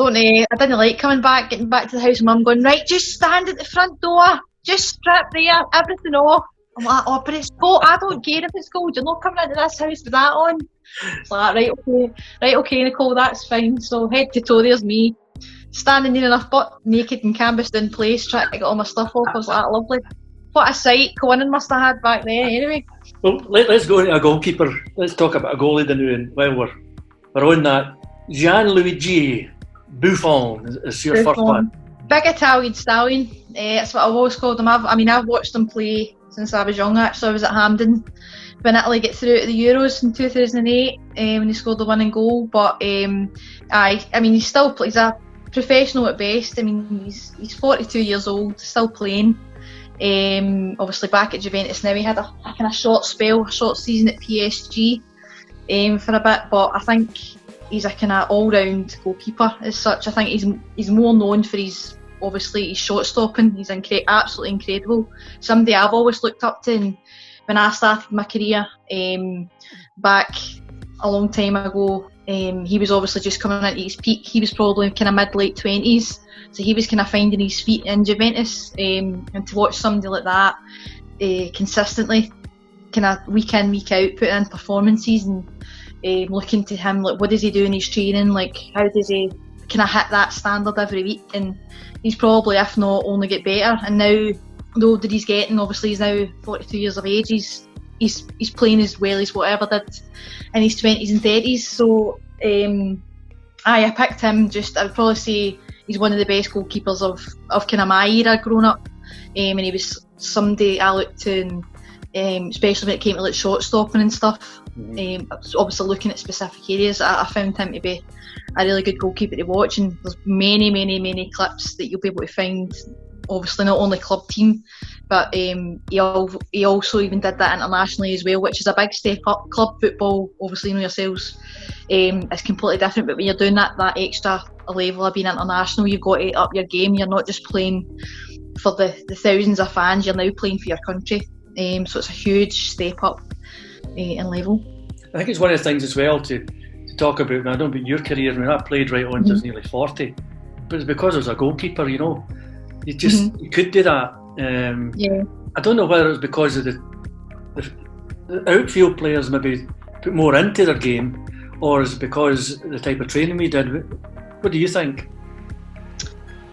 I didn't like getting back to the house and Mum going, right, just stand at the front door, just strip there, everything off. I'm like, oh, but it's cold, I don't care if it's cold, you're not coming into this house with that on. It's like, right, okay, Nicole, that's fine. So head to toe, there's me, standing near enough, butt naked and canvassed in place, trying to get all my stuff off. I was like, lovely. What a sight Conan must have had back then, anyway. Well, let's go into a goalkeeper. Let's talk about a goalie then, and while we're on that, Gianluigi Buffon is your first one. Big Italian stallion. That's what I've always called him. I've watched him play since I was young. Actually, I was at Hampden when Italy get through to the Euros in 2008 when he scored the winning goal. But he's a professional at best. I mean, he's 42 years old, still playing. Obviously back at Juventus now. He had a kind of short season at PSG for a bit, but I think he's a kind of all-round goalkeeper as such. I think he's more known for his shot stopping. He's absolutely incredible. Somebody I've always looked up to, and when I started my career back a long time ago, he was obviously just coming into his peak. He was probably kind of mid-late 20s, so he was kind of finding his feet in Juventus, and to watch somebody like that consistently, kind of week in, week out, putting in performances and looking to him, like, what does he do in his training, like how does he kind of hit that standard every week, and he's probably, if not, only get better. And now, the older he's getting, obviously he's now 42 years of age, he's playing as well as whatever did in his 20s and 30s. So I picked him. I would probably say he's one of the best goalkeepers of kind of my era growing up, and he was somebody I looked to, and especially when it came to like shot stopping and stuff. Obviously looking at specific areas, I found him to be a really good goalkeeper to watch, and there's many clips that you'll be able to find, obviously not only club team, but he also even did that internationally as well, which is a big step up. Club football, obviously, you know yourselves, is completely different, but when you're doing that extra level of being international, you've got to up your game. You're not just playing for the thousands of fans, you're now playing for your country, so it's a huge step up in level. I think it's one of the things as well to talk about, and I don't know about your career. I mean, I played right on to nearly 40, but it's because I was a goalkeeper, you know. You just you could do that. I don't know whether it was because of the outfield players maybe put more into their game, or is it because the type of training we did. What do you think?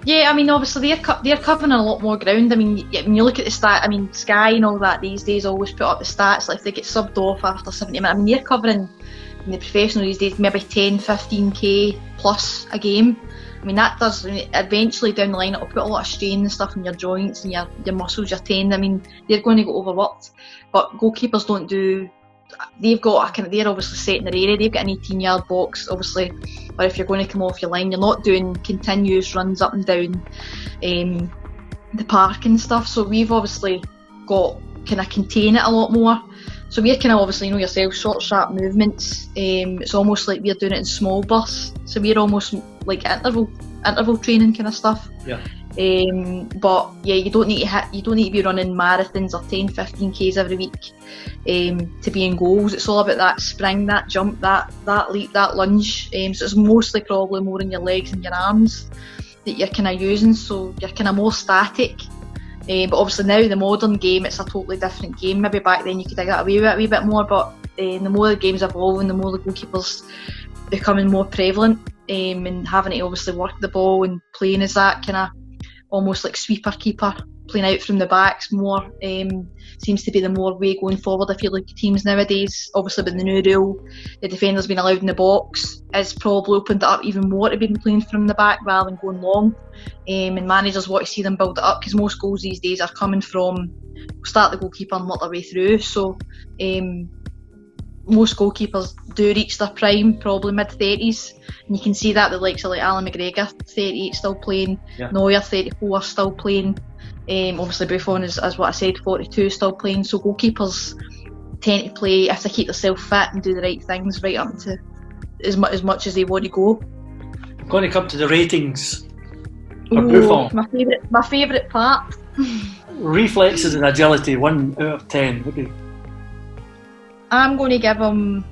Yeah, I mean, obviously they're covering a lot more ground. I mean, when you look at the stat, I mean, Sky and all that these days always put up the stats, like if they get subbed off after 70 minutes. I mean, they're covering, in the professional these days, maybe 10, 15k plus a game. I mean, that does, eventually down the line, it'll put a lot of strain and stuff in your joints and your muscles, your tendon. I mean, they're going to get overworked. But goalkeepers don't do, they're obviously set in their area. They've got an 18-yard box, obviously, or if you're going to come off your line, you're not doing continuous runs up and down the park and stuff. So we've obviously got kind of contain it a lot more. So we're kind of, obviously, you know yourself, short, sharp movements. It's almost like we're doing it in small bursts. So we're almost like interval training kind of stuff. Yeah. But yeah, you don't need to be running marathons or 10, 15k's every week to be in goals. It's all about that spring, that jump, that leap, that lunge. So it's mostly probably more in your legs and your arms that you're kind of using. So you're kind of more static. But obviously now the modern game, it's a totally different game. Maybe back then you could take that away a wee bit more, but the more the game's evolving, the more the goalkeepers becoming more prevalent, and having to obviously work the ball and playing as that kind of almost like sweeper keeper, playing out from the backs more, seems to be the more way going forward. I feel like teams nowadays, obviously with the new rule, the defenders being allowed in the box has probably opened it up even more to be playing from the back rather than going long, and managers want to see them build it up, because most goals these days are coming from start the goalkeeper and work their way through. So most goalkeepers do reach their prime, probably mid-30s, and you can see that the likes of like Alan McGregor, 38, still playing, Neuer, 34, still playing, obviously Buffon is, as what I said, 42, still playing. So goalkeepers tend to play, if they keep themselves fit and do the right things, right up to as much as they want to go. I'm going to come to the ratings for Buffon. My favourite part. Reflexes and agility, 1 out of 10. What do you... I'm going to give him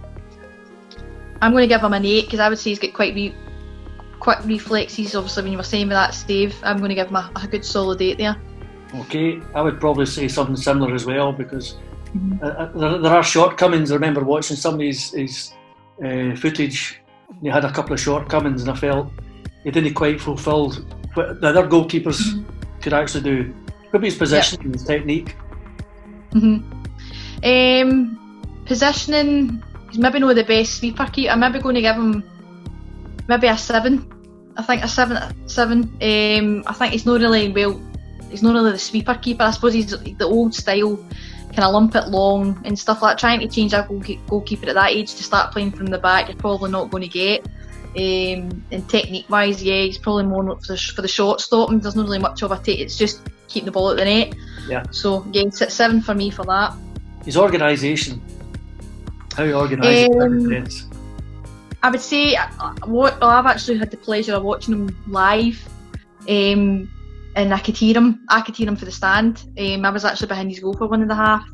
an 8, because I would say he's got quite quick reflexes. Obviously, when you were saying with that save, I'm going to give him a good solid 8 there. Okay, I would probably say something similar as well, because there are shortcomings. I remember watching some of his footage. He had a couple of shortcomings, and I felt he didn't quite fulfil what the other goalkeepers could actually do. Maybe his positioning, his technique. Positioning, he's maybe not the best sweeper keeper. I'm maybe going to give him maybe a 7. I think a 7. I think he's not really the sweeper keeper. I suppose he's the old style, kind of lump it long and stuff like that. Trying to change a goalkeeper at that age to start playing from the back, you're probably not going to get. And technique wise, he's probably more for the shot stopping. There's not really much of a take. It's just keeping the ball at the net. Yeah. So again, 7 for me for that. His organisation, how he organises defence. I would say I've actually had the pleasure of watching him live, and I could hear him. For the stand. I was actually behind his goal for one and a half,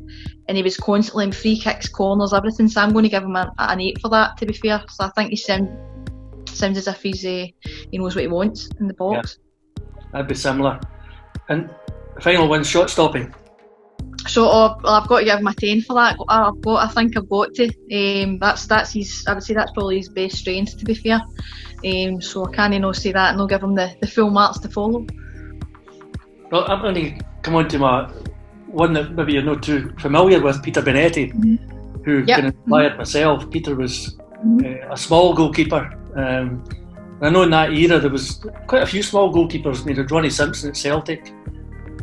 and he was constantly in free kicks, corners, everything. So I'm going to give him an 8 for that. To be fair, so I think he sounds as if he knows what he wants in the box. Yeah, that'd be similar. And the final one, shot stopping. So I've got to give him a 10 for that. I think I've got to. That's his. I would say that's probably his best strength, to be fair. So I can't not say that, and I'll give him the full marks to follow. Well, I'm going to come on to my one that maybe you're not too familiar with, Peter Benetti, who been inspired myself. Peter was a small goalkeeper. I know in that era there was quite a few small goalkeepers. You know, Ronnie Simpson at Celtic,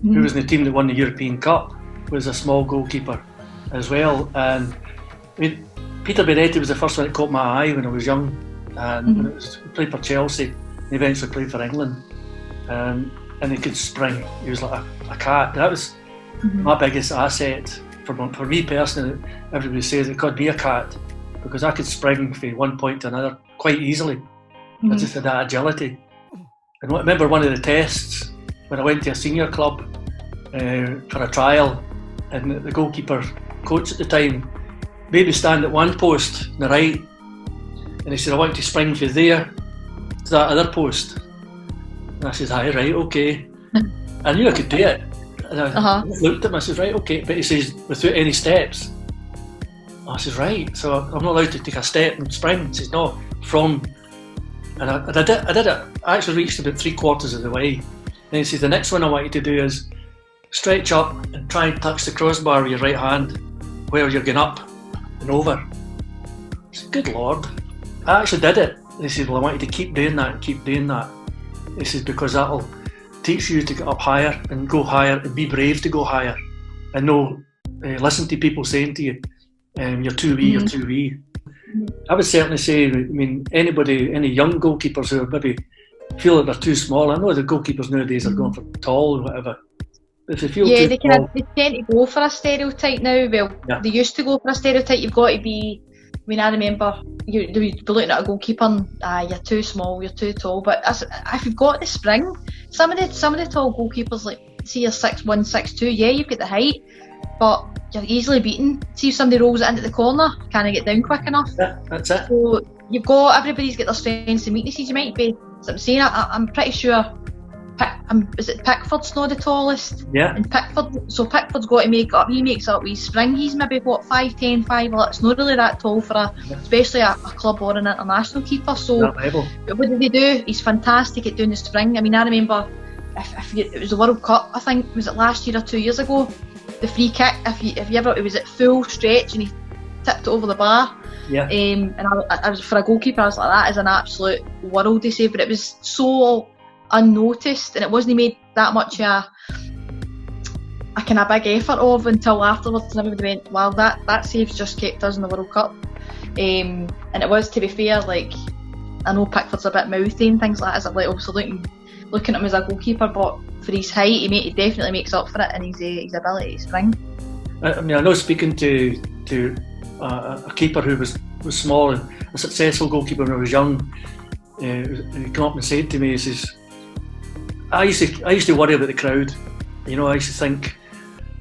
who was in the team that won the European Cup, was a small goalkeeper as well. And I mean, Peter Benetti was the first one that caught my eye when I was young, and when he played for Chelsea, and eventually played for England. And he could spring. He was like a cat. That was my biggest asset for me personally. Everybody says it could be a cat, because I could spring from one point to another quite easily. I just had that agility. And I remember one of the tests when I went to a senior club for a trial, and the goalkeeper coach at the time made me stand at one post on the right, and he said, I want to spring from there to that other post. And I said, aye, right, okay. I knew I could do it. And I looked at him, I said, right, okay. But he says, without any steps. I said, right, so I'm not allowed to take a step and spring. He says, no, from. And I did it. I actually reached about 3/4 of the way. And he says, the next one I want you to do is stretch up and try and touch the crossbar with your right hand where you're going up and over. I said, good Lord. I actually did it. And he said, well, I want you to keep doing that and keep doing that. He says, because that'll teach you to get up higher and go higher and be brave to go higher, and no listen to people saying to you, you're too wee, you're too wee. I would certainly say, I mean, any young goalkeepers who maybe feel that they're too small. I know the goalkeepers nowadays are going for tall and whatever. But if they feel too small, they tend to go for a stereotype now. Well, they used to go for a stereotype. You've got to be. I mean, I remember you'd be looking at a goalkeeper and you're too small, you're too tall. But if you've got the spring, some of the tall goalkeepers, like see you're 6'1", 6'2", you've got the height, but you're easily beaten. See if somebody rolls it into the corner, can I get down quick enough? Yeah, that's it. So everybody's got their strengths and weaknesses. You might be, as I'm saying, I'm pretty sure. Is it Pickford's not the tallest? Yeah. And Pickford's got to make up. He makes up with his spring. He's maybe 5'10", 5'11". It's not really that tall for especially a club or an international keeper. So what did they do? He's fantastic at doing the spring. I mean, I remember it was the World Cup. I think was it last year or 2 years ago. The free kick. It was at full stretch and he tipped it over the bar. Yeah. And I was, for a goalkeeper, I was like, that is an absolute worldie save. But it was so unnoticed, and it wasn't made that much a kind of big effort of until afterwards, and everybody went, wow, that save's just kept us in the World Cup. And it was, to be fair, like, I know Pickford's a bit mouthy and things like that, as like obviously looking at him as a goalkeeper, but for his height he definitely makes up for it, and his ability to spring. I mean, I know, speaking to a keeper who was small and a successful goalkeeper when I was young, he came up and said to me, he says, I used to worry about the crowd. You know, I used to think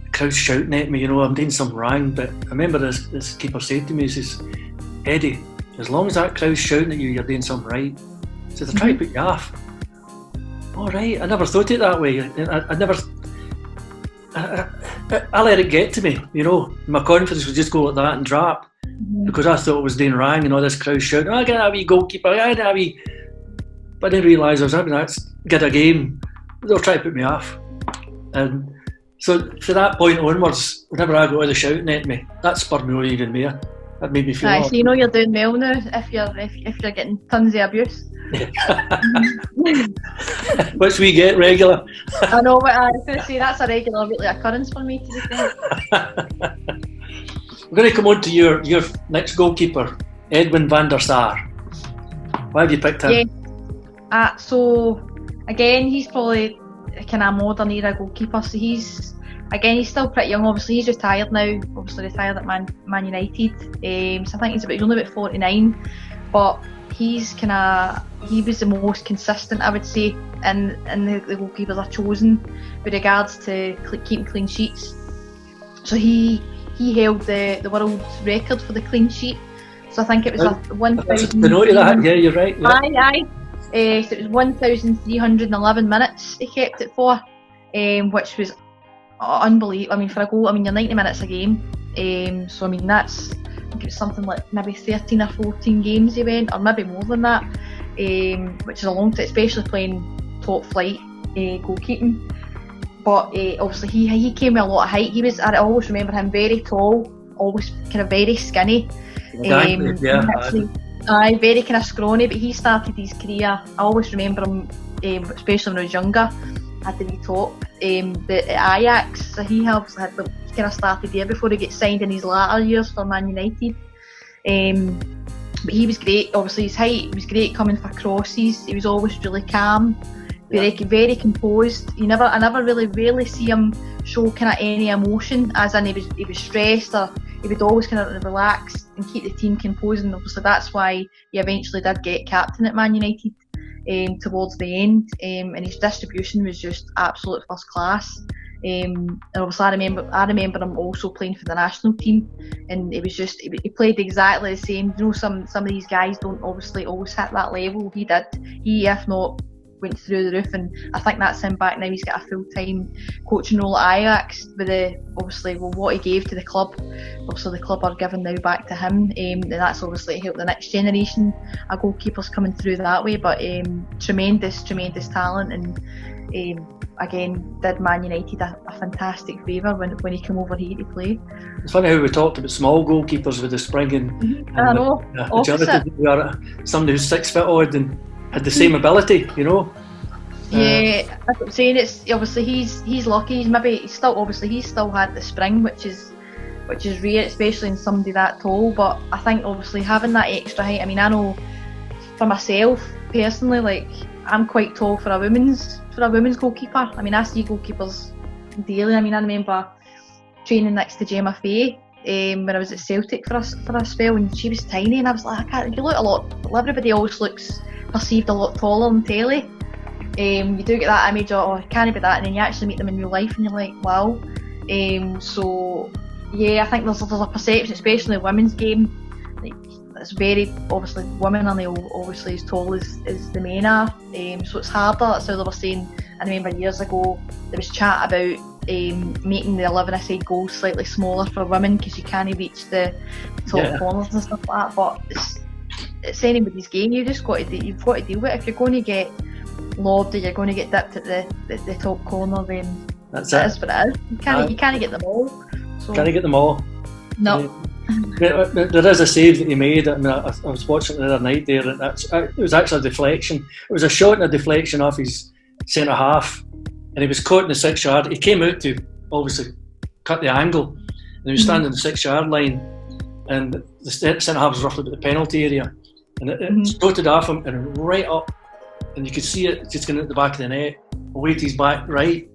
the crowd's shouting at me, you know, I'm doing something wrong. But I remember this keeper said to me, he says, Eddie, as long as that crowd's shouting at you, you're doing something right. So they're trying to put you off. All right, I never thought it that way. I let it get to me, you know. My confidence would just go like that and drop because I thought it was doing wrong and all this crowd shouting, "I got a wee goalkeeper, I got a wee." But I didn't realise I was having that good a game. They'll try to put me off. And so from that point onwards, whenever I got all the shouting at me, that spurred me on even more. That made me feel. Right, so you know you're doing well now if you're getting tons of abuse. Which we get regular. I know, but I was going to say that's a regular weekly occurrence for me to be fair. We're going to come on to your next goalkeeper, Edwin van der Sar. Why have you picked him? Yeah. So again, he's probably a kind of modern era goalkeeper. So he's still pretty young. Obviously, he's retired now. Obviously, retired at Man United. So I think he's only about 49, but he was the most consistent, I would say, in the goalkeepers are chosen with regards to keeping clean sheets. So he held the world record for the clean sheet. So I think it was 1,000. Yeah, you're right. Yeah. Aye. So it was 1,311 minutes he kept it for, which was unbelievable. I mean, for a goal, you're 90 minutes a game. So I mean, I think it was something like maybe 13 or 14 games he went, or maybe more than that, which is a long time, especially playing top flight goalkeeping. But obviously he came with a lot of height. I always remember him very tall, always kind of very skinny. Very kind of scrawny, but he started his career, I always remember him, especially when I was younger, had the wee top, at Ajax, so he kind of started there before he gets signed in his latter years for Man United. But he was great, obviously his height was great coming for crosses, he was always really calm, very composed. I never really see him show kind of any emotion, as in he was stressed, or he would always kind of relax and keep the team composed, and obviously that's why he eventually did get captain at Man United towards the end, and his distribution was just absolute first class. And obviously I remember him also playing for the national team, and it was just he played exactly the same. You know, some of these guys don't obviously always hit that level. He did. He, if not, went through the roof, and I think that's him back now. He's got a full-time coaching role at Ajax with what he gave to the club. Obviously the club are giving now back to him, and that's obviously helped the next generation of goalkeepers coming through that way. But tremendous talent, and again did Man United a fantastic favour when he came over here to play. It's funny how we talked about small goalkeepers with the spring and I know, somebody who's 6 foot odd and had the same ability, you know. Yeah, that's what I'm saying. It's obviously he's lucky. He's still had the spring, which is rare, especially in somebody that tall. But I think obviously having that extra height. I mean, I know for myself personally, like I'm quite tall for a women's goalkeeper. I mean, I see goalkeepers daily. I mean, I remember training next to Gemma Fay when I was at Celtic for a spell, and she was tiny, and I was like, you look a lot. Everybody always looks perceived a lot taller on telly. You do get that image of, can't be that, and then you actually meet them in real life and you're like, wow. So yeah, I think there's a perception, especially in the women's game, like it's very obviously women are obviously as tall as the men are, so it's harder. That's how they were saying. I remember years ago there was chat about making the 11-a-side goals slightly smaller for women because you can't reach the top corners and stuff like that. But it's anybody's game. You've got to deal with it. If you're going to get lobbed or you're going to get dipped at the top corner, then that's it. Is what it is. You can't get them all. So. Can't get them all. No. There is a save that he made. I mean, I was watching it the other night there. It was actually a deflection. It was a shot and a deflection off his centre half, and he was caught in the 6-yard. He came out to obviously cut the angle, and he was standing in the 6-yard line, and the centre half was roughly about the penalty area, and it floated off him and right up, and you could see it just going at the back of the net, away to his back right,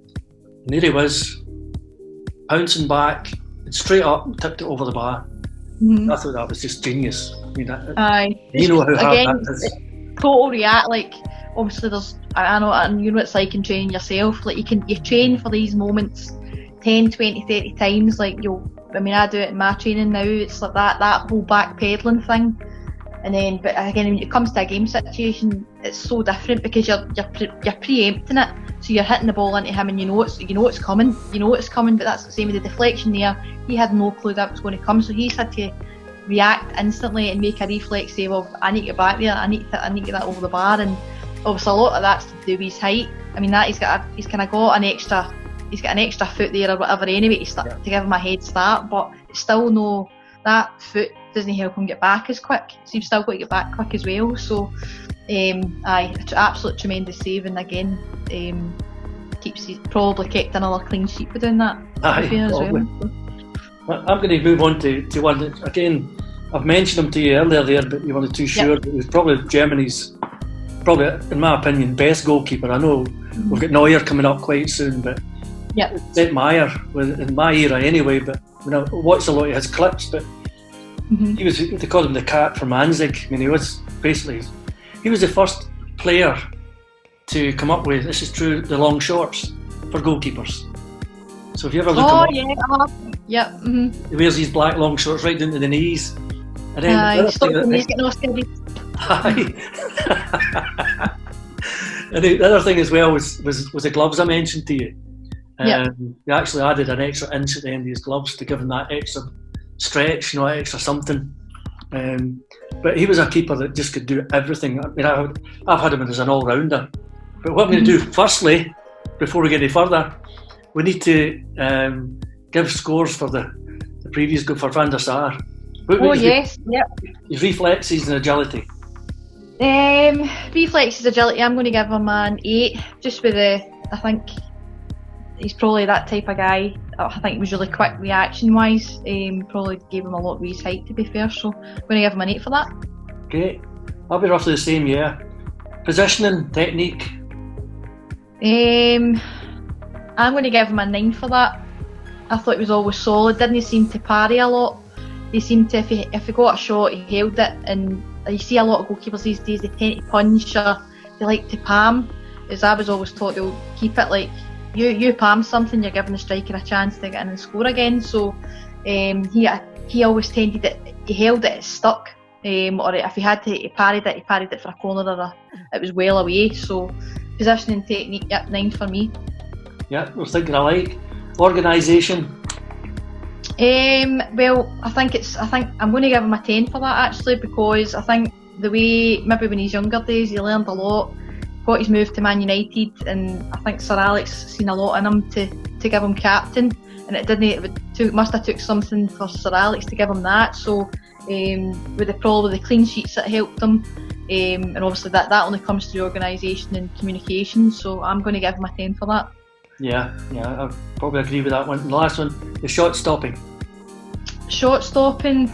and there he was, pouncing back and straight up and tipped it over the bar. I thought that was just genius. I mean, you know how hard that is. Total react, like obviously there's, I know, and you know what it's like in training yourself, like you train for these moments 10, 20, 30 times, like I do it in my training now, it's like that whole back pedalling thing, And then, but again, when it comes to a game situation, it's so different because you're preempting it. So you're hitting the ball into him, and you know it's coming. But that's the same with the deflection there. He had no clue that was going to come, so he's had to react instantly and make a reflex. Say, well, I need to get back there. I need to get that over the bar. And obviously, a lot of that's to do with his height. I mean, that he's got an extra foot there or whatever anyway to give him a head start. But it's still no, that foot doesn't help him get back as quick. So you've still got to get back quick as well. So, absolute tremendous save, and again, probably kept another clean sheet for doing that. As well. I'm going to move on to one that, again, I've mentioned him to you earlier there, but you weren't too sure. But it was probably Germany's, in my opinion, best goalkeeper. I know we've got Neuer coming up quite soon, but Sepp Maier, in my era anyway, but I watched a lot of his clips, but he was, they called him the cat from Anzig. I mean, he was the first player to come up with, this is true, the long shorts for goalkeepers. So if you ever look him up, he wears these black long shorts right down to the knees. And then he's getting all steady. And the other thing as well was the gloves I mentioned to you. He actually added an extra inch at the end of his gloves to give him that extra stretch, extra something. But he was a keeper that just could do everything. I mean, I've had him as an all-rounder. But what I'm going to do firstly, before we get any further, we need to give scores for the previous goal for Van der Sar. His reflexes and agility. Reflexes, agility, I'm going to give him an 8, just with I think he's probably that type of guy. I think he was really quick reaction-wise. Probably gave him a lot with his height, to be fair, so I'm going to give him an 8 for that. Okay, I'll be roughly the same, yeah. Positioning, technique? I'm going to give him a 9 for that. I thought he was always solid, didn't he seem to parry a lot. He seemed to, if he got a shot, he held it, and you see a lot of goalkeepers these days, they tend to punch or they like to palm. As I was always taught, they'll keep it like, you palm something, you're giving the striker a chance to get in and score again. So he always tended it, he held it, it stuck. Or if he had to, he parried it for a corner or it was well away. So positioning technique, 9 for me. Yeah, we're thinking alike. Organisation. Well, I think I'm going to give him a 10 for that actually, because I think the way, maybe when he's younger days, he learned a lot, got his move to Man United, and I think Sir Alex seen a lot in him to give him captain, and it must have took something for Sir Alex to give him that. So with the clean sheets that helped him, and obviously that only comes through organisation and communication, so I'm going to give him a 10 for that. Yeah, I probably agree with that one. And the last one, the shot stopping. Shot stopping,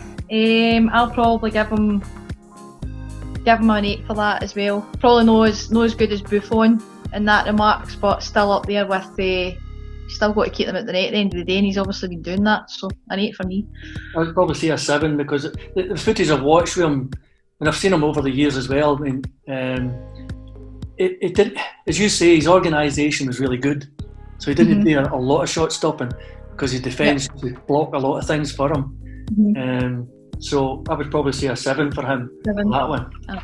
I'll probably give him an 8 for that as well. Probably not as good as Buffon in that remarks, but still up there with the. Still got to keep them at the net at the end of the day, and he's obviously been doing that. So an 8 for me. I'd probably say a 7 because the footage I've watched with him, and I've seen him over the years as well. I mean, it did, as you say, his organisation was really good. So he didn't do a lot of shot stopping because his defence would block a lot of things for him. So I would probably say a 7 for him. 7. On that one. Oh.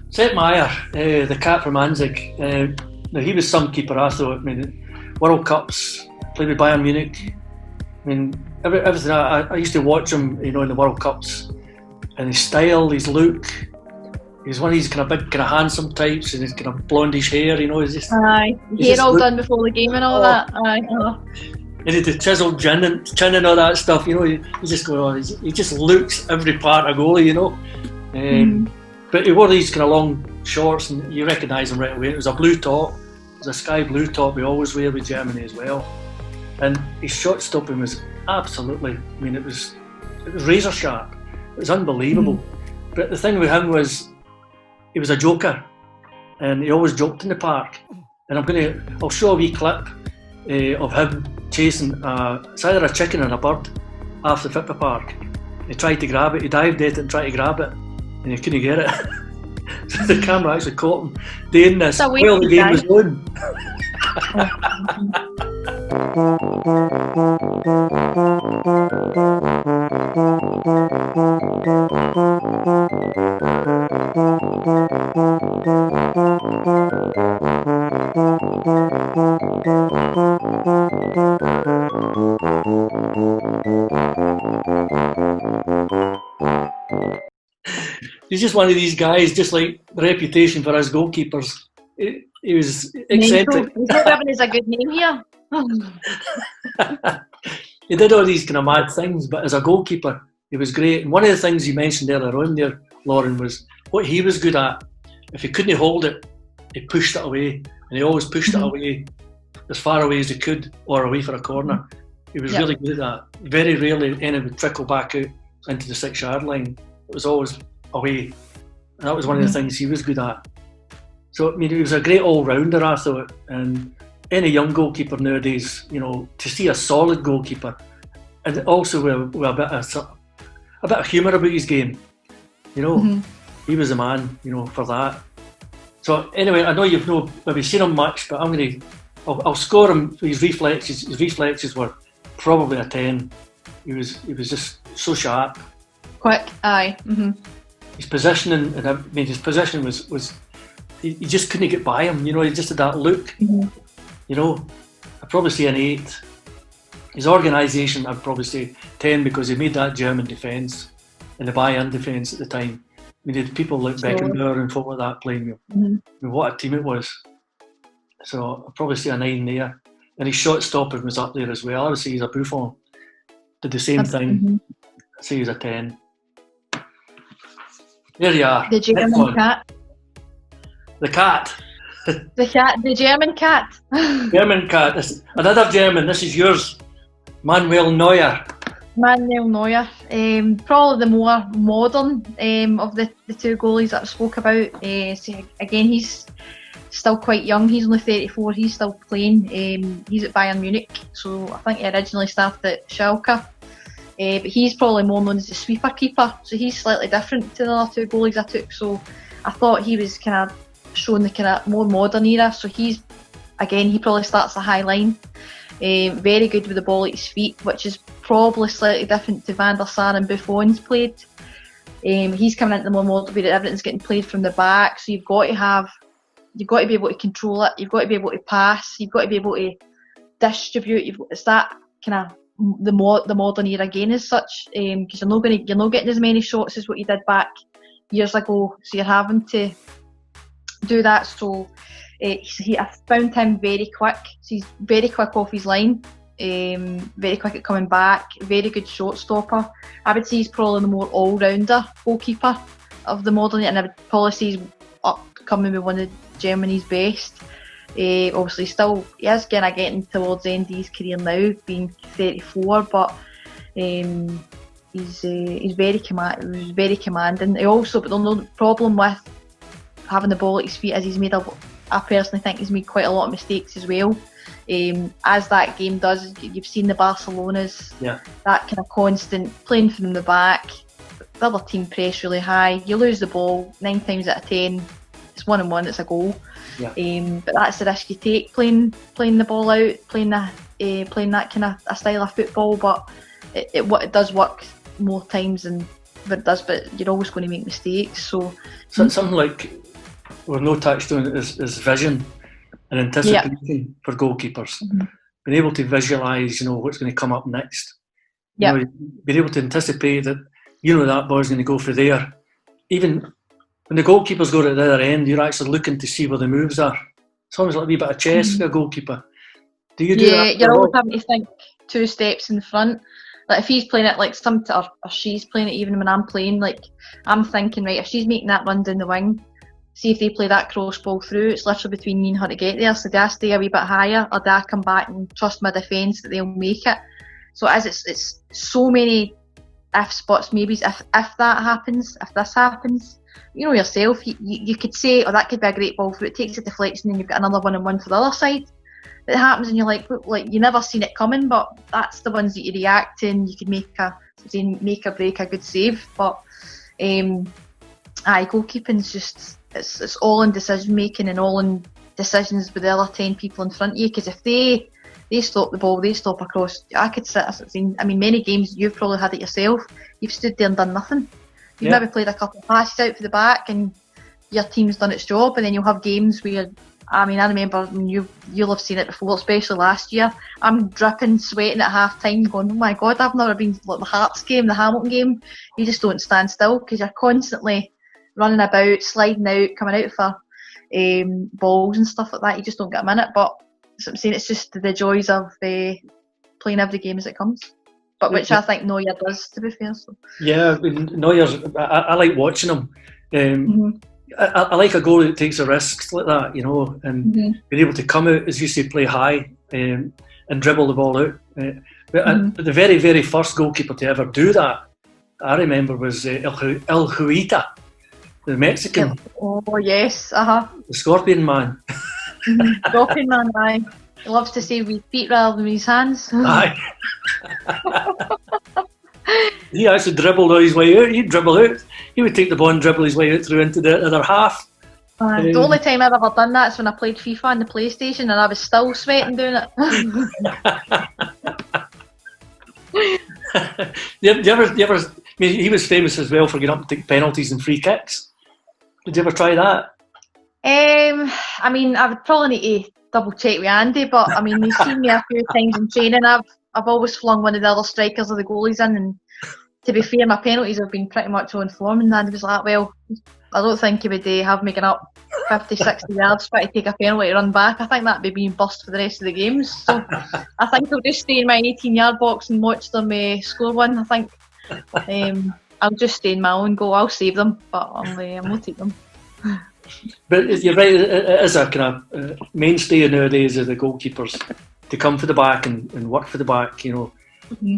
Sepp Maier, the cat from Anzig. Now he was some keeper, I thought. I mean, World Cups, played with Bayern Munich. I mean, everything. I used to watch him, in the World Cups, and his style, his look. He's one of these kind of big, kind of handsome types, and he's kind of blondish hair, He's just hair all done before the game and all that. And he did chiseled chin and all that stuff. He just he just looks every part of goalie, But he wore these kind of long shorts, and you recognise him right away. It was a blue top, it was a sky blue top. We always wear with Germany as well. And his shot stopping was absolutely. I mean, it was razor sharp. It was unbelievable. But the thing with him was, he was a joker, and he always joked in the park. And I'll show a wee clip of him chasing it's either a chicken or a bird off the Fitba park. He tried to grab it, he dived at it and tried to grab it, and he couldn't get it. So the camera actually caught him doing this while the game was on. He's just one of these guys, just like reputation for us goalkeepers. He was eccentric. He's not giving us a good name here. He did all these kind of mad things, but as a goalkeeper, he was great. And one of the things you mentioned earlier on there, Lauren, was what he was good at. If he couldn't hold it, he pushed it away, and he always pushed it away as far away as he could, or away for a corner. He was really good at that. Very rarely any would trickle back out into the 6-yard line. It was always away, and that was one of the things he was good at. So I mean, he was a great all-rounder, I thought. And any young goalkeeper nowadays, you know, to see a solid goalkeeper, and also with a bit of humour about his game, you know, he was a man, you know, for that. So anyway, I know you've maybe seen him much, but I'll score him. His reflexes were probably a 10. He was just so sharp, quick. Aye. His positioning, and I mean, his position was you just couldn't get by him. You know, he just had that look. You know, I'd probably say an 8. His organisation, I'd probably say 10, because he made that German defence and the Bayern defence at the time. I mean, he had people like Beckenbauer and folk like that playing him. I mean, what a team it was. So I'd probably say a 9 there. And his shot stopping was up there as well. I would say he's a Buffon. Did the same thing. I'd say he's a 10. There you are. The German cat. The cat. The German cat. German cat. Another German. This is yours. Manuel Neuer. Manuel Neuer. Probably the more modern of the two goalies that I spoke about. So again, he's still quite young. He's only 34. He's still playing. He's at Bayern Munich. So I think he originally started at Schalke. But he's probably more known as the sweeper keeper. So he's slightly different to the other two goalies I took. So I thought he was kind of showing the kind of more modern era. So he probably starts the high line. Very good with the ball at his feet, which is probably slightly different to Van der Sar and Buffon's played. He's coming into the more modern where everything's getting played from the back. So you've got to be able to control it. You've got to be able to pass. You've got to be able to distribute. It's that kind of the modern era again as such, because you're not getting as many shots as what you did back years ago. So you're having to do that. So I found him very quick. So he's very quick off his line, very quick at coming back, very good shot stopper. I would say he's probably the more all-rounder goalkeeper of the modern, and I would probably say he's coming with one of Germany's best. Obviously still he is kind of getting towards the end of his career now, being 34, but he's very commanding. But the only problem with having the ball at his feet is I personally think he's made quite a lot of mistakes as well. As that game does, you've seen the Barcelonas, that kind of constant playing from the back, the other team press really high, you lose the ball 9 times out of 10, it's 1-1, it's a goal. But that's the risk you take, playing the ball out, playing that kind of a style of football. But it does work more times than it does, but you're always going to make mistakes. So something like we've no touched on is vision and anticipation for goalkeepers. Being able to visualise, what's going to come up next. Being able to anticipate that, that ball's going to go for there. Even when the goalkeepers go to the other end, you're actually looking to see where the moves are. It's almost like a wee bit of chess for a goalkeeper. Do you do that? Yeah, you're always having to think 2 steps in front. Like if he's playing it like or she's playing it, even when I'm playing, like I'm thinking, right, if she's making that run down the wing, see if they play that cross ball through, it's literally between me and her to get there. So do I stay a wee bit higher, or do I come back and trust my defence that they'll make it? So it's so many ifs, buts, maybes. If that happens, if this happens, yourself, you could say, that could be a great ball through. It takes a deflection, and you've got another 1-on-1 for the other side. It happens, and you're like you never seen it coming. But that's the ones that you react to, and you could make or break a good save. But goalkeeping's just it's all in decision making and all in decisions with the other 10 people in front of you. Because if they stop the ball, they stop across. I could sit. Many games you've probably had it yourself. You've stood there and done nothing. You've maybe played a couple of passes out for the back and your team's done its job, and then you'll have games where I mean, I remember you'll have seen it before, especially last year. I'm dripping, sweating at half time, going, oh my God, I've never been like the Hearts game, the Hamilton game. You just don't stand still because you're constantly running about, sliding out, coming out for balls and stuff like that. You just don't get a minute. But so I'm saying it's just the joys of playing every game as it comes. But which I think Neuer does, to be fair. So. Yeah, Neuer's, I like watching him. I like a goal that takes a risk like that, you know, and being able to come out, as you say, play high and dribble the ball out. But the very, very first goalkeeper to ever do that, I remember, was El Huita, the Mexican. Oh, yes, The Scorpion Man. Scorpion Man, aye. He loves to say with feet rather than with his hands. Aye. He actually dribbled his way out. He'd dribble out. He would take the ball and dribble his way out through into the other half. The only time I've ever done that is when I played FIFA on the PlayStation and I was still sweating doing it. you ever, I mean, he was famous as well for getting up and taking penalties and free kicks. Did you ever try that? I mean, I would probably need to double check with Andy, but I mean, he's seen me a few times in training. I've always flung one of the other strikers or the goalies in, and to be fair, my penalties have been pretty much on form, and Andy was like, well, I don't think he would have me getting up 50, 60 yards trying to take a penalty to run back. I think that'd be being bust for the rest of the games. So I think I'll just stay in my 18-yard box and watch them score one. I think I'll just stay in my own goal. I'll save them, but I won't take them. But you're right, it is a kind of mainstay nowadays of the goalkeepers to come for the back and work for the back, you know.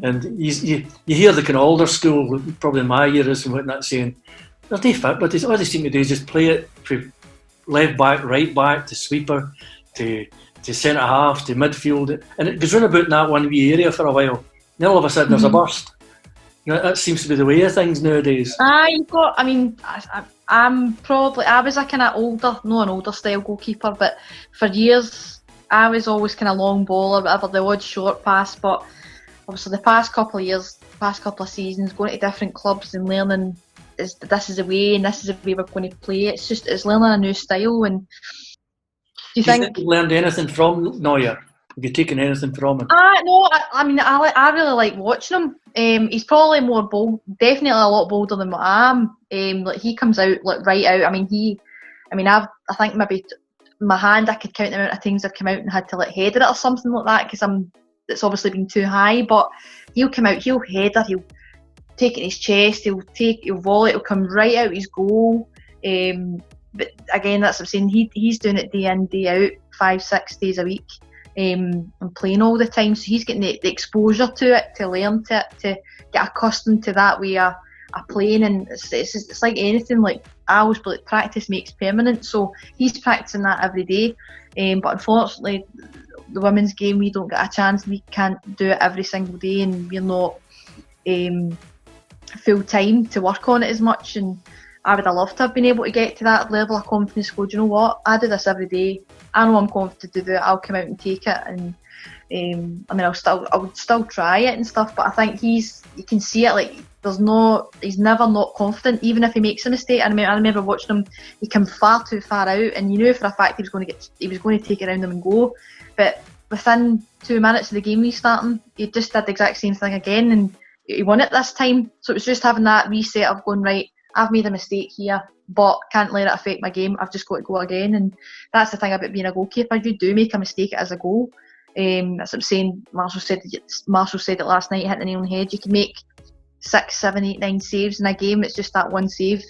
And you hear the kind of older school, probably in my years and whatnot, saying, they're not fit, but all they seem to do is just play it from left back, right back, to sweeper, to centre half, to midfield. And it goes round about in that one wee area for a while. Then all of a sudden there's a burst. You know, that seems to be the way of things nowadays. I was a kind of older style goalkeeper, but for years I was always kind of long ball or whatever, the odd short pass. But obviously the past couple of seasons, going to different clubs and learning this is the way and this is the way we're going to play. It's learning a new style. And do you think you learned anything from Neuer? Have you taken anything from him? No, I really like watching him. He's probably more bold, definitely a lot bolder than what I am. Like he comes out like right out. I think maybe my hand, I could count the amount of times I've come out and had to like header it or something like that because it's obviously been too high. But he'll come out, he'll header, he'll take it in his chest, he'll volley, it'll come right out his goal. But again, that's what I'm saying. He's doing it day in, day out, 5-6 days a week. And playing all the time, so he's getting the exposure to it, to learn to get accustomed to that way of playing. And it's like anything, like I always believe practice makes permanent, so he's practicing that every day. But unfortunately the women's game, we don't get a chance, we can't do it every single day, and we're not full time to work on it as much. And I would have loved to have been able to get to that level of confidence, go, do you know what, I do this every day, I know I'm confident to do it, I'll come out and take it. And I would still try it and stuff, but I think you can see it, like he's never not confident, even if he makes a mistake. I remember watching him, he came far too far out, and you knew for a fact he was going to take it around him and go, but within 2 minutes of the game restarting, he just did the exact same thing again, and he won it this time. So it was just having that reset of going, right, I've made a mistake here, but can't let it affect my game. I've just got to go again. And that's the thing about being a goalkeeper. If you do make a mistake, it is a goal. That's what I'm saying. Marshall said it last night, hit the nail on the head. You can make 6, 7, 8, 9 saves in a game. It's just that one save.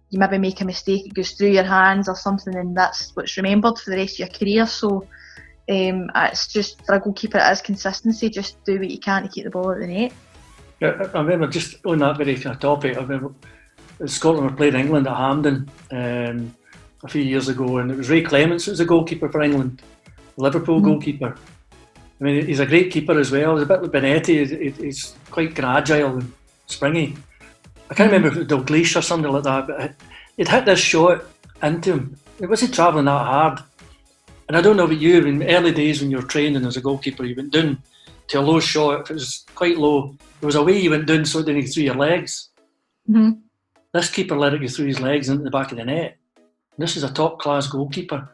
You maybe make a mistake, it goes through your hands or something, and that's what's remembered for the rest of your career. So it's just, for a goalkeeper, it is consistency. Just do what you can to keep the ball out of the net. Yeah, I remember, just on that very kind of topic, I remember Scotland were playing England at Hampden a few years ago, and it was Ray Clements who was the goalkeeper for England, the Liverpool goalkeeper. I mean, he's a great keeper as well. He's a bit like Benetti. He's quite agile and springy. I can't remember if it was Dalglish or something like that, but he'd hit this shot into him. It wasn't travelling that hard. And I don't know about you, in the early days when you were training as a goalkeeper, you went down to a low shot. If it was quite low, there was a way you went down so it didn't go through your legs. Mm-hmm. This keeper let it go through his legs into the back of the net. This is a top-class goalkeeper.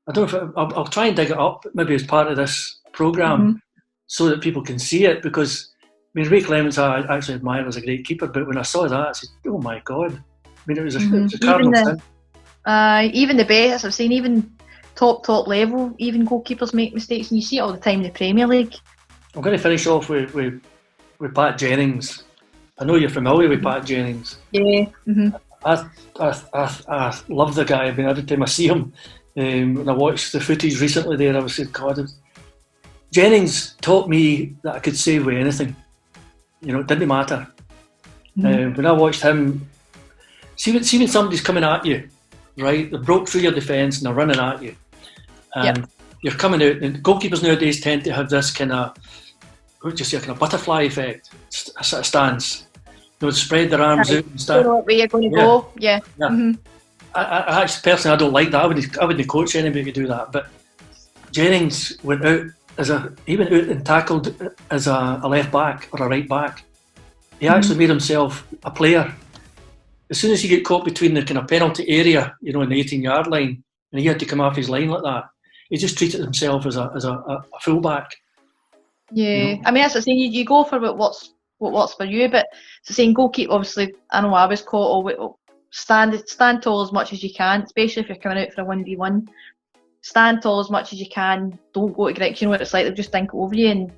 I don't know if I'll try and dig it up maybe as part of this programme so that people can see it, because I mean, Ray Clements I actually admire as a great keeper, but when I saw that I said, oh my God, I mean, it was a cardinal sin. Even the best I've seen, even top level, even goalkeepers make mistakes, and you see it all the time in the Premier League. I'm going to finish off with Pat Jennings. I know you're familiar with Pat Jennings. Yeah. I love the guy. I mean, every time I see him, when I watched the footage recently there, I was saying, God, Jennings taught me that I could save with anything. You know, it didn't matter. When I watched him, see when somebody's coming at you, right? They broke through your defence and they're running at you. And you're coming out, and goalkeepers nowadays tend to have this kind of, what would you say, kind of butterfly effect, a sort of stance. You know, spread their arms out and stuff. Know where you're going to go. Yeah. I actually, personally, I don't like that. I wouldn't coach anybody to do that. But Jennings went out he went out and tackled as a left back or a right back. He actually made himself a player. As soon as he get caught between the kind of penalty area, you know, in the 18-yard line, and he had to come off his line like that, he just treated himself as a fullback. Yeah, you know? I mean, that's the thing. You go for what works for you, but it's the same. Goalkeeper, obviously, I know I was caught. Stand tall as much as you can, especially if you're coming out for a 1v1. Stand tall as much as you can. Don't go to Greek. You know what it's like. They'll just think over you and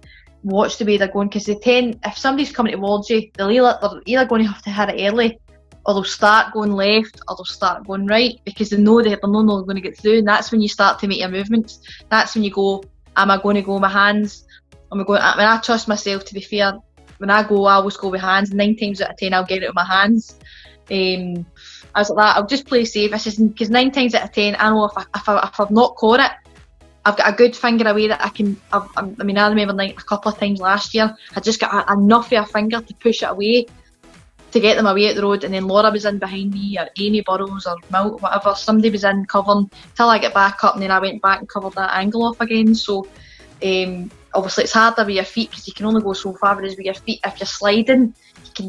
watch the way they're going, because they tend, if somebody's coming towards you, they're either going to have to hit it early, or they'll start going left, or they'll start going right, because they know they're not going to get through. And that's when you start to make your movements. That's when you go, am I going to go with my hands? I trust myself, to be fair. When I always go with hands. 9 times out of 10 I'll get it with my hands. I was like that, I'll just play safe. I said, because 9 times out of 10 I know if I've not caught it, I've got a good finger away that I can. I remember like a couple of times last year, I just got enough of a finger to push it away, to get them away at the road. And then Laura was in behind me, or Amy Burrows, or Milt, whatever. Somebody was in covering till I get back up, and then I went back and covered that angle off again. So obviously it's harder with your feet, because you can only go so far. Whereas with your feet, if you're sliding,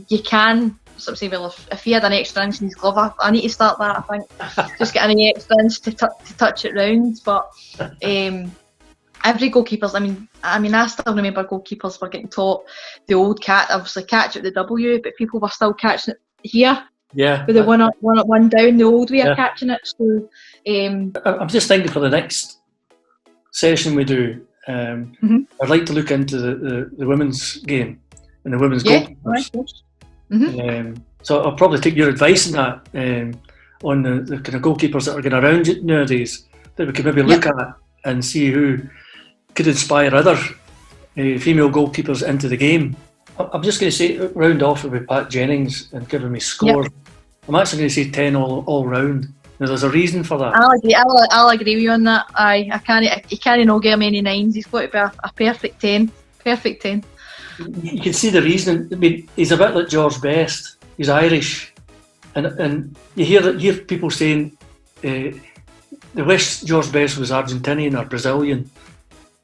you can. Sort of say, well, if he had an extra inch in his glove, I need to start that. I think just get any extra inch to touch it round. But every goalkeepers, I mean, I still remember goalkeepers were getting taught the old obviously catch at the W, but people were still catching it here. Yeah. With the one down, the old way of catching it. So I'm just thinking for the next session we do, I'd like to look into the women's game and the women's goalkeepers. So I'll probably take your advice on that, on the kind of goalkeepers that are going around nowadays, that we could maybe look at and see who could inspire other female goalkeepers into the game. I'm just going to say, round off with Pat Jennings and giving me score. I'm actually going to say 10 all round. Now, there's a reason for that. I'll agree with you on that. He can't not give him any 9s. He's got to be a perfect 10. Perfect 10. You can see the reason. I mean, he's a bit like George Best. He's Irish, and you hear people saying they wish George Best was Argentinian or Brazilian.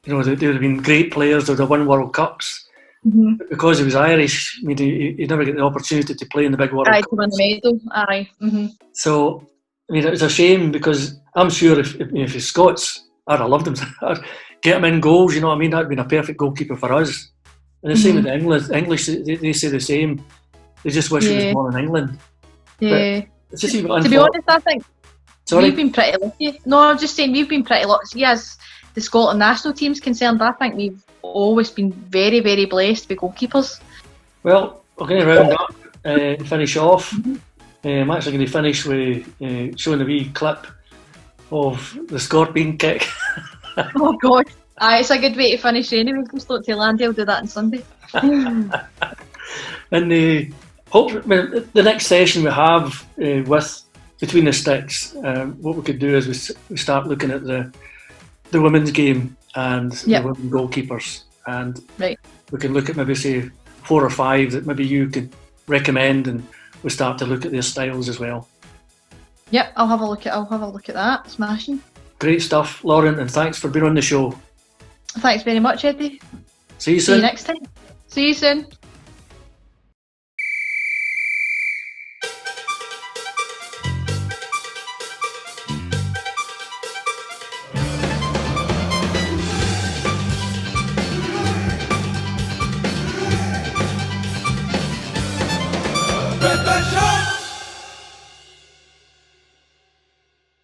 You know, they would have been great players. They would have won World Cups. But because he was Irish, I mean, he never get the opportunity to play in the big World Cups. To win the medal. So, I mean, it's a shame, because I'm sure if he's Scots, I'd have loved him. I'd get him in goals. You know what I mean? That'd been a perfect goalkeeper for us. And the same with the English, they say the same. They just wish he was born in England. Yeah. It's just to be honest, I think we've been pretty lucky. No, I'm just saying we've been pretty lucky. See, as the Scotland national team's concerned, I think we've always been very, very blessed with goalkeepers. Well, we're going to round up and finish off. I'm actually going to finish with showing a wee clip of the scorpion kick. Oh, God. It's a good way to finish anyway. Just look to Landy, I'll do that on Sunday. And hope the next session we have with Between the Sticks, what we could do is we start looking at the women's game and the women goalkeepers, and we can look at maybe say 4 or 5 that maybe you could recommend, and we start to look at their styles as well. Yep, I'll have a look at that. Smashing. Great stuff, Lauren, and thanks for being on the show. Thanks very much, Eddie. See you soon. See you next time. See you soon.